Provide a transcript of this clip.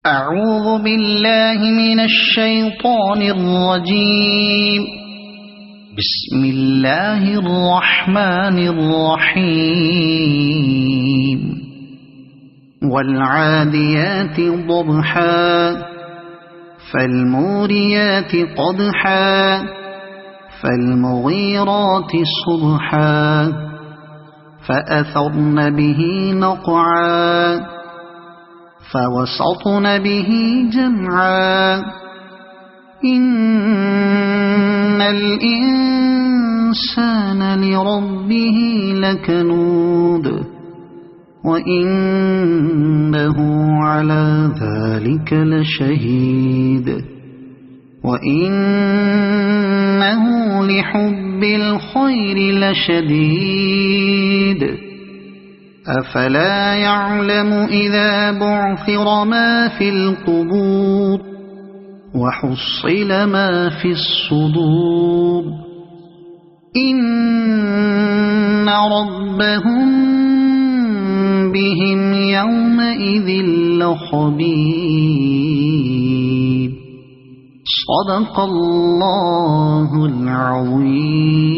أعوذ بالله من الشيطان الرجيم. بسم الله الرحمن الرحيم. والعاديات ضبحا فالموريات قدحا فالمغيرات صبحا فأثرن به نقعا فوسطن به جمعا إن الإنسان لربه لكنود وإنه على ذلك لشهيد وإنه لحب الخير لشديد أفلا يعلم إذا بعثر ما في القبور وحصل ما في الصدور إن ربهم بهم يومئذ لخبير. صدق الله العظيم.